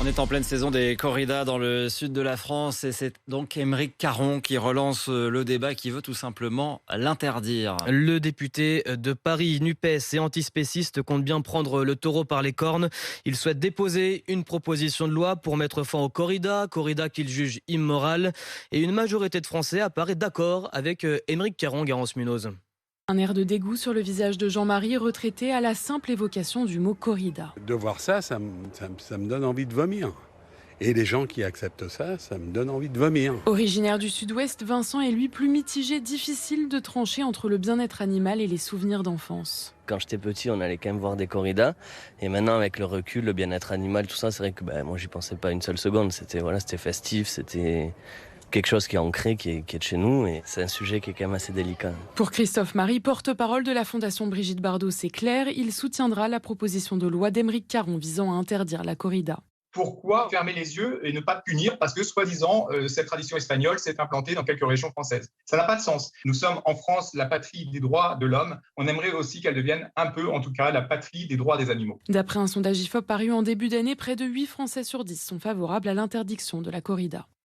On est en pleine saison des corridas dans le sud de la France et c'est donc Aymeric Caron qui relance le débat, qui veut tout simplement l'interdire. Le député de Paris, NUPES et antispéciste compte bien prendre le taureau par les cornes. Il souhaite déposer une proposition de loi pour mettre fin aux corridas qu'il juge immorales. Et une majorité de Français apparaît d'accord avec Aymeric Caron, Garance Munoz. Un air de dégoût sur le visage de Jean-Marie, retraité à la simple évocation du mot corrida. De voir ça, ça me donne envie de vomir. Et les gens qui acceptent ça, ça me donne envie de vomir. Originaire du sud-ouest, Vincent est lui plus mitigé, difficile de trancher entre le bien-être animal et les souvenirs d'enfance. Quand j'étais petit, on allait quand même voir des corridas. Et maintenant, avec le recul, le bien-être animal, tout ça, c'est vrai que moi, j'y pensais pas une seule seconde. C'était festif, c'était quelque chose qui est ancré, qui est de chez nous. Et c'est un sujet qui est quand même assez délicat. Pour Christophe Marie, porte-parole de la Fondation Brigitte Bardot, c'est clair, il soutiendra la proposition de loi d'Aymeric Caron visant à interdire la corrida. Pourquoi fermer les yeux et ne pas punir parce que, soi-disant, cette tradition espagnole s'est implantée dans quelques régions françaises? Ça n'a pas de sens. Nous sommes en France la patrie des droits de l'homme. On aimerait aussi qu'elle devienne un peu, en tout cas, la patrie des droits des animaux. D'après un sondage IFOP paru en début d'année, près de 8 Français sur 10 sont favorables à l'interdiction de la corrida.